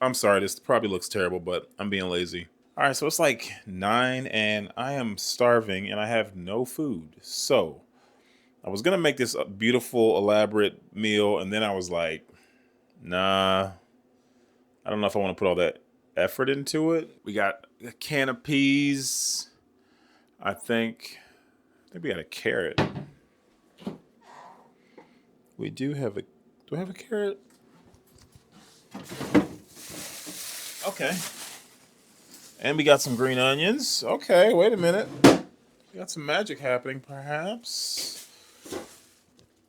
I'm sorry, this probably looks terrible, but I'm being lazy. All right, so it's like 9 and I am starving and I have no food. So I was gonna make this a beautiful, elaborate meal, and then I was like, nah, I don't know if I want to put all that effort into it. We got a can of peas. I think we got a carrot. We do have a. Do I have a carrot? Okay. And we got some green onions. Okay, wait a minute. We got some magic happening, perhaps.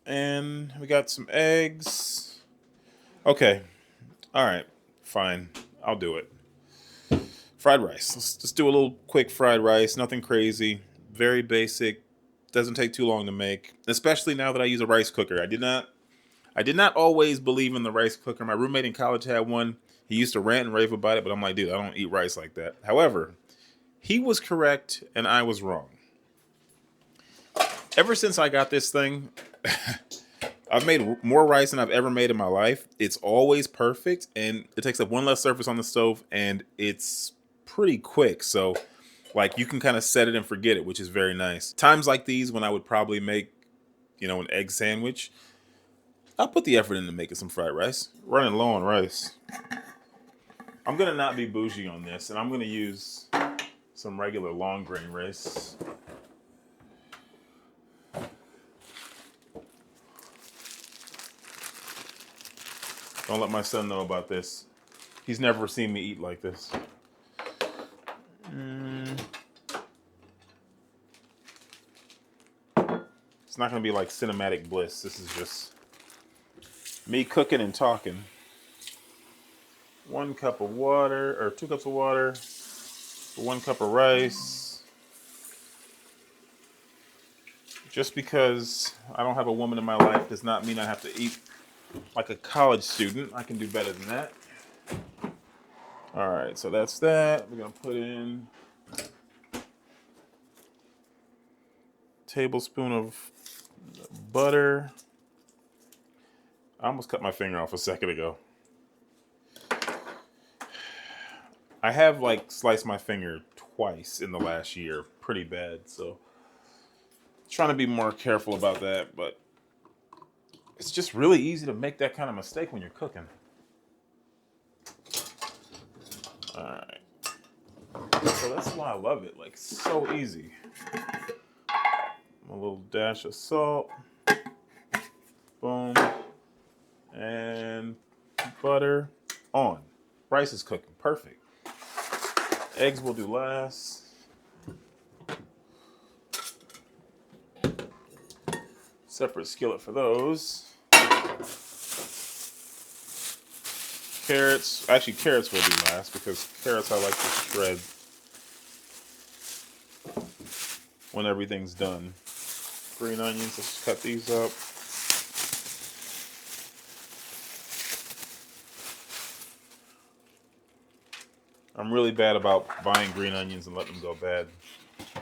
And we got some eggs. Okay. All right. Fine. I'll do it. Fried rice. Let's just do a little quick fried rice. Nothing crazy. Very basic. Doesn't take too long to make. Especially now that I use a rice cooker. I did not always believe in the rice cooker. My roommate in college had one. He used to rant and rave about it, but I'm like, dude, I don't eat rice like that. However, he was correct and I was wrong. Ever since I got this thing, I've made more rice than I've ever made in my life. It's always perfect and it takes up one less surface on the stove and it's pretty quick. So, like, you can kind of set it and forget it, which is very nice. Times like these when I would probably make, an egg sandwich, I'll put the effort into making some fried rice. Running low on rice. I'm gonna not be bougie on this, and I'm gonna use some regular long grain rice. Don't let my son know about this. He's never seen me eat like this. It's not gonna be like cinematic bliss. This is just me cooking and talking. 1 cup of water, or 2 cups of water, 1 cup of rice. Just because I don't have a woman in my life does not mean I have to eat like a college student. I can do better than that. All right, so that's that. We're gonna put in a tablespoon of butter. I almost cut my finger off a second ago. I have like sliced my finger twice in the last year, pretty bad. So trying to be more careful about that, but it's just really easy to make that kind of mistake when you're cooking. All right. So that's why I love it. Like, so easy. A little dash of salt. Boom. And butter. On. Rice is cooking. Perfect. Eggs will do last. Separate skillet for those. Carrots. Actually, carrots will do last because carrots I like to shred when everything's done. Green onions, let's cut these up. I'm really bad about buying green onions and letting them go bad. I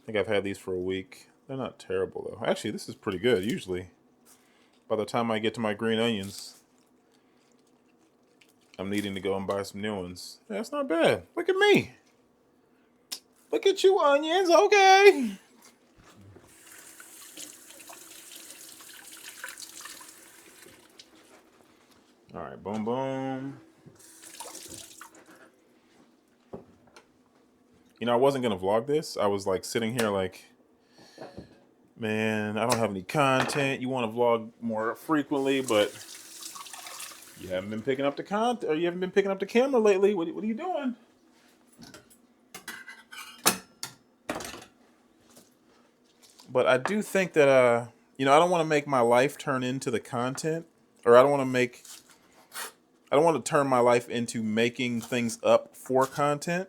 think I've had these for a week. They're not terrible though. Actually, this is pretty good. Usually, by the time I get to my green onions, I'm needing to go and buy some new ones. Yeah, that's not bad. Look at me. Look at you, onions. Okay. All right, boom, boom. I wasn't going to vlog this. I was like sitting here like, man, I don't have any content. You want to vlog more frequently, but you haven't been picking up the content, or you haven't been picking up the camera lately. What are you doing? But I do think that, I don't want to make my life turn into the content, or I don't want to turn my life into making things up for content.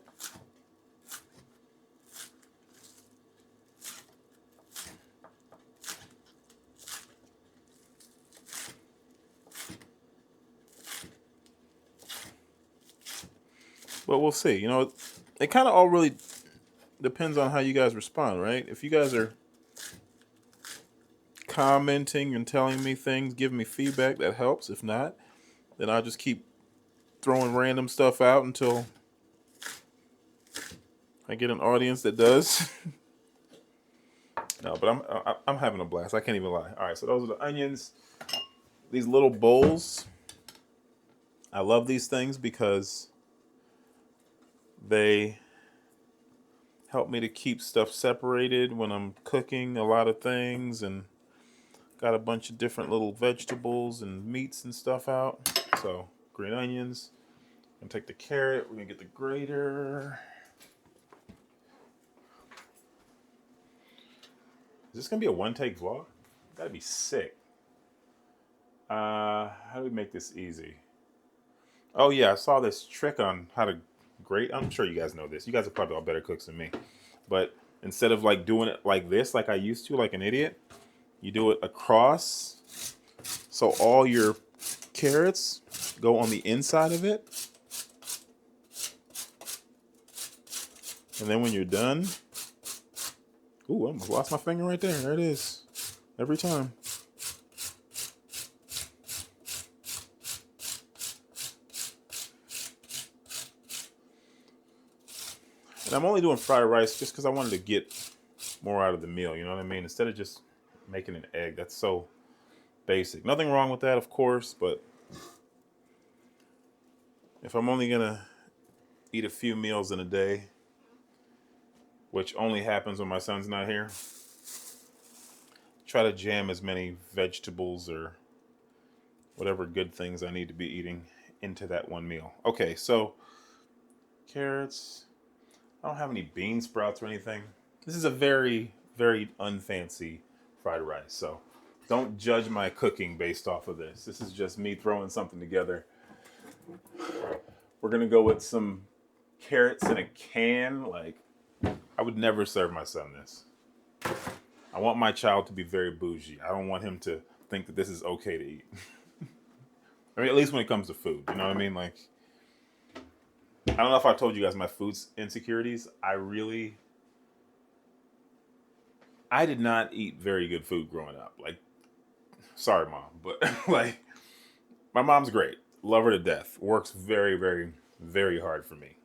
But we'll see. It kind of all really depends on how you guys respond, right? If you guys are commenting and telling me things, giving me feedback, that helps. If not, then I'll just keep throwing random stuff out until I get an audience that does. No, but I'm having a blast. I can't even lie. All right, so those are the onions. These little bowls. I love these things because they help me to keep stuff separated when I'm cooking a lot of things, and got a bunch of different little vegetables and meats and stuff out. So green onions. I'm gonna take the carrot. We're gonna get the grater. Is this gonna be a one-take vlog? Gotta be sick. How do we make this easy? Oh yeah, I saw this trick on how to grate. I'm sure you guys know this. You guys are probably all better cooks than me. But instead of like doing it like this, like I used to, like an idiot, you do it across. So all your carrots go on the inside of it. And then when you're done, ooh, I almost lost my finger right there. There it is. Every time. And I'm only doing fried rice just because I wanted to get more out of the meal, you know what I mean? Instead of just making an egg. That's so basic. Nothing wrong with that, of course, but if I'm only gonna eat a few meals in a day, which only happens when my son's not here, try to jam as many vegetables or whatever good things I need to be eating into that one meal. Okay, so carrots. I don't have any bean sprouts or anything. This is a very, very unfancy fried rice, so don't judge my cooking based off of this. This is just me throwing something together. We're gonna go with some carrots in a can. Like, I would never serve my son this. I want my child to be very bougie. I don't want him to think that this is okay to eat. I mean, at least when it comes to food, you know what I mean? Like, I don't know if I told you guys my food insecurities. I did not eat very good food growing up. Like, sorry, mom, but like, my mom's great. Love her to death. Works very, very, very hard for me.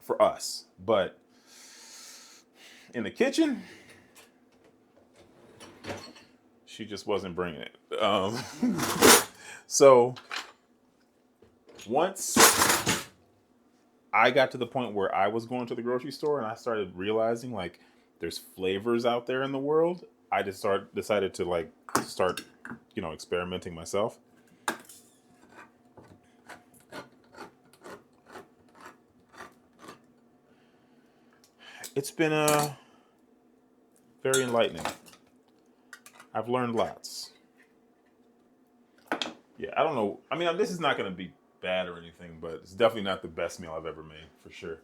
For us. But in the kitchen, she just wasn't bringing it. So once I got to the point where I was going to the grocery store and I started realizing like there's flavors out there in the world, I just decided to like start, experimenting myself. It's been very enlightening. I've learned lots. Yeah, I don't know. I mean, this is not going to be bad or anything, but it's definitely not the best meal I've ever made, for sure.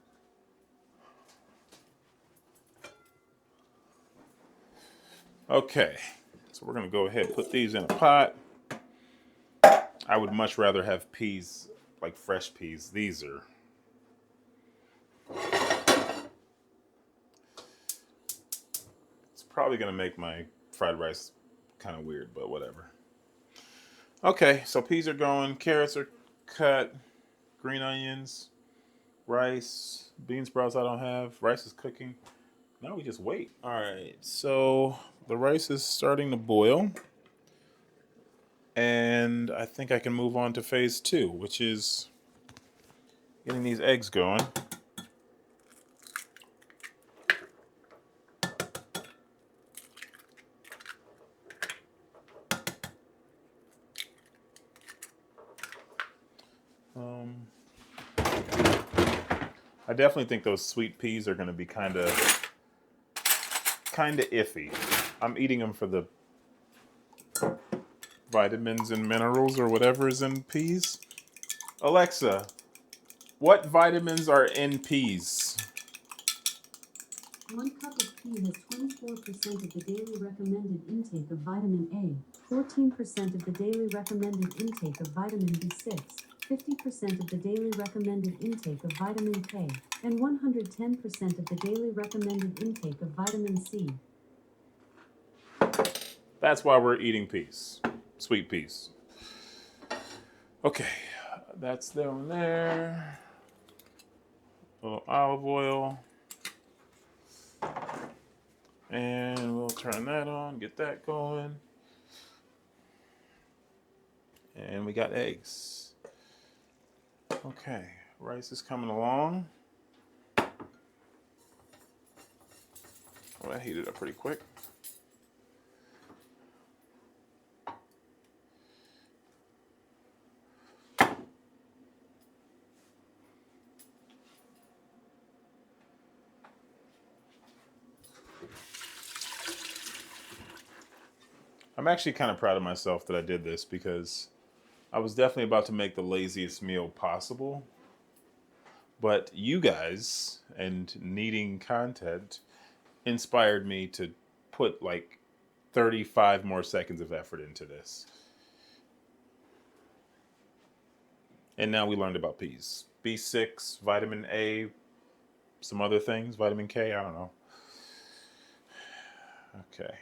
Okay, so we're going to go ahead and put these in a pot. I would much rather have peas, like fresh peas. These are... It's probably going to make my fried rice kind of weird, but whatever. Okay, so peas are going, carrots are cut, green onions, rice, bean sprouts I don't have, rice is cooking. Now we just wait. All right, so the rice is starting to boil. And I think I can move on to phase 2, which is getting these eggs going. I definitely think those sweet peas are going to be kind of iffy. I'm eating them for the vitamins and minerals or whatever is in peas. Alexa, what vitamins are in peas? 1 cup of pea has 24% of the daily recommended intake of vitamin A, 14% of the daily recommended intake of vitamin B6, 50% of the daily recommended intake of vitamin K, and 110% of the daily recommended intake of vitamin C. That's why we're eating peas. Sweet peas. Okay, That's down there. A little olive oil. And we'll turn that on, get that going. And we got eggs. Okay, rice is coming along. Oh, that heated up pretty quick. I'm actually kind of proud of myself that I did this because I was definitely about to make the laziest meal possible. But you guys and needing content inspired me to put like 35 more seconds of effort into this. And now we learned about peas. B6, vitamin A, some other things, vitamin K, I don't know. Okay.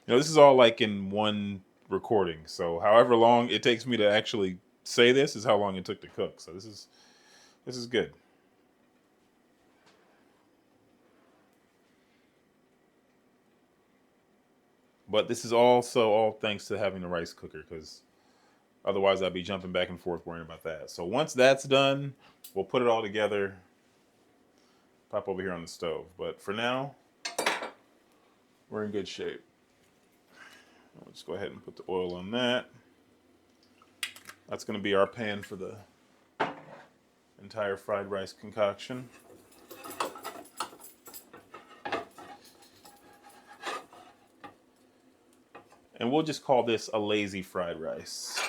This is all like in one recording. So however long it takes me to actually say this is how long it took to cook. So this is good. But this is also all thanks to having the rice cooker, because otherwise I'd be jumping back and forth worrying about that. So once that's done, we'll put it all together, pop over here on the stove. But for now, we're in good shape. Let's go ahead and put the oil on that. That's going to be our pan for the entire fried rice concoction. And we'll just call this a lazy fried rice.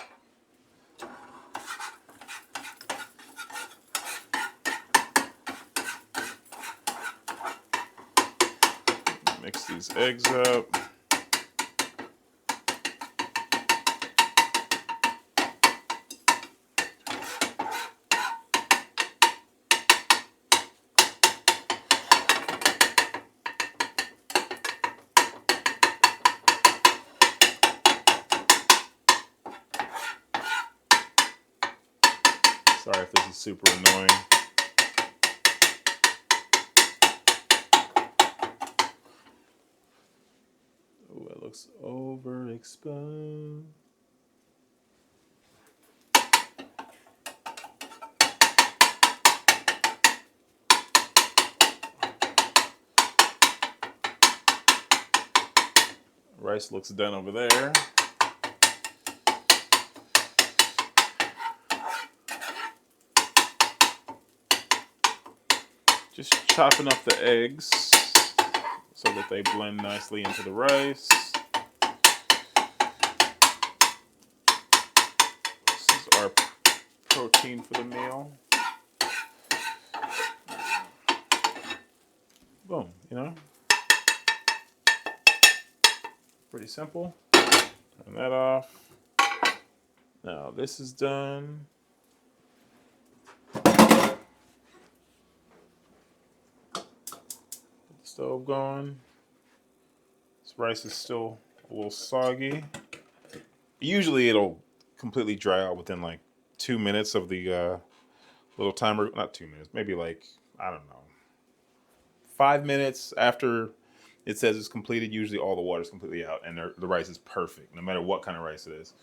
Mix these eggs up. Sorry if this is super annoying. Oh, it looks overexposed. Rice looks done over there. Just chopping up the eggs so that they blend nicely into the rice. This is our protein for the meal. Boom, pretty simple. Turn that off. Now this is done. Stove going. This rice is still a little soggy. Usually it'll completely dry out within like 2 minutes of the little timer. Not 2 minutes, maybe like, I don't know, 5 minutes after it says it's completed. Usually all the water's completely out and the rice is perfect, no matter what kind of rice it is.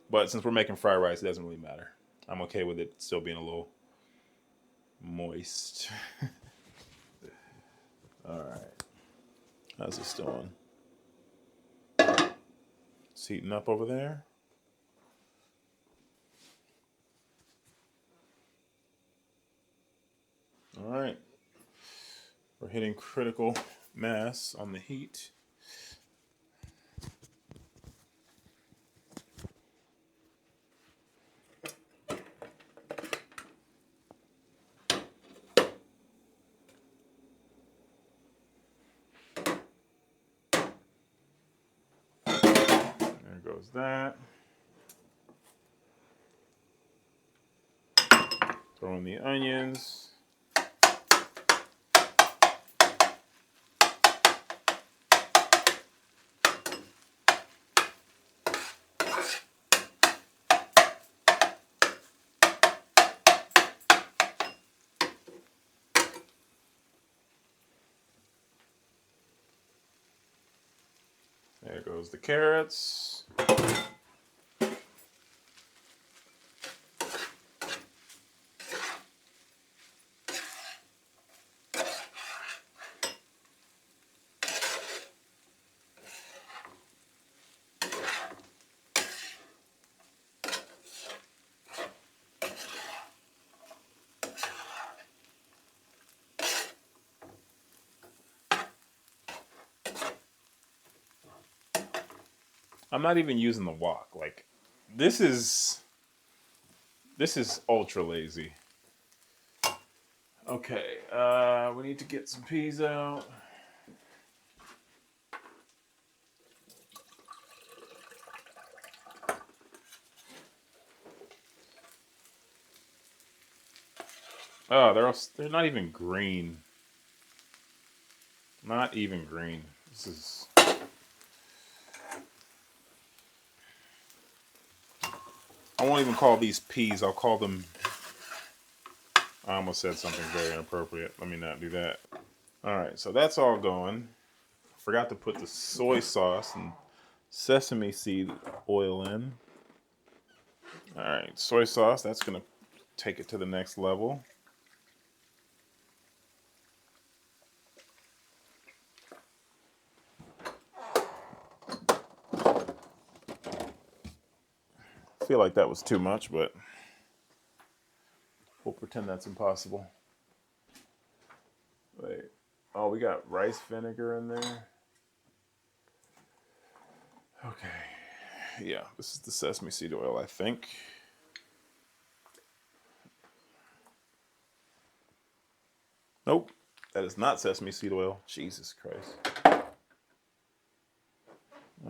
But since we're making fried rice, it doesn't really matter. I'm okay with it still being a little moist. All right. How's this doing? It's heating up over there. All right. We're hitting critical mass on the heat. There goes that. Throw in the onions. goes the carrots. I'm not even using the wok. Like, this is ultra lazy. Okay, we need to get some peas out. Oh, they're not even green. Not even green. This is. I won't even call these peas. I'll call them. I almost said something very inappropriate. Let me not do that. All right, so that's all going. Forgot to put the soy sauce and sesame seed oil in. All right, soy sauce. That's gonna take it to the next level. I feel like that was too much, but we'll pretend that's impossible. Wait. Oh, we got rice vinegar in there. Okay. Yeah, this is the sesame seed oil, I think. Nope. That is not sesame seed oil. Jesus Christ. I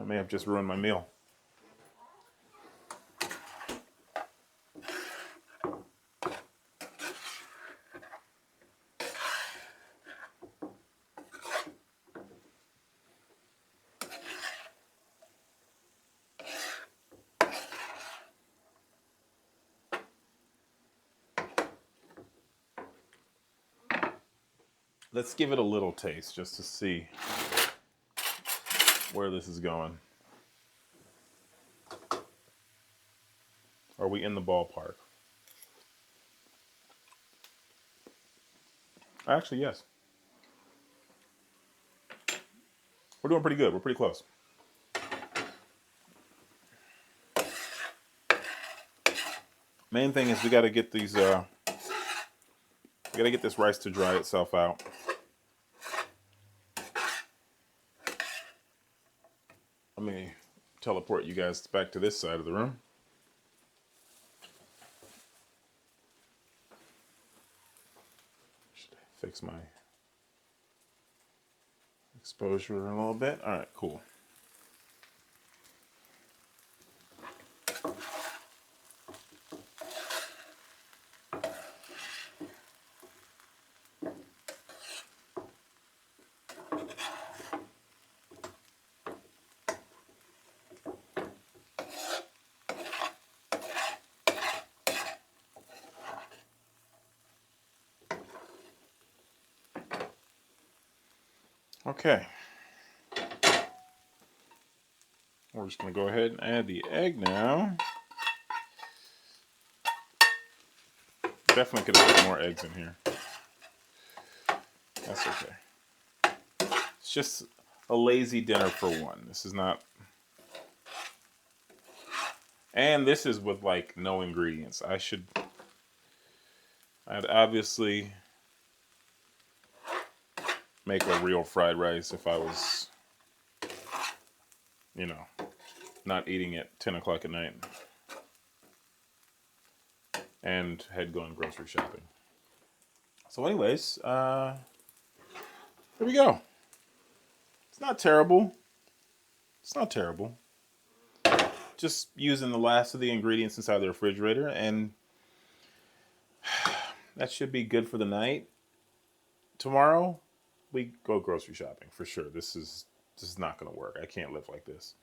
may have just ruined my meal. Let's give it a little taste just to see where this is going. Are we in the ballpark? Actually, yes. We're doing pretty good. We're pretty close. Main thing is we got to get these. We got to get this rice to dry itself out. Let me teleport you guys back to this side of the room. Should fix my exposure a little bit. All right, cool. Okay. We're just going to go ahead and add the egg now. Definitely could have put more eggs in here. That's okay. It's just a lazy dinner for one. This is not... And this is with, like, no ingredients. I'd obviously make a real fried rice if I was, you know, not eating at 10 o'clock at night and had gone grocery shopping. So anyways, here we go. It's not terrible. It's not terrible. Just using the last of the ingredients inside the refrigerator, and that should be good for the night. Tomorrow, we go grocery shopping for sure. This is not going to work. I can't live like this.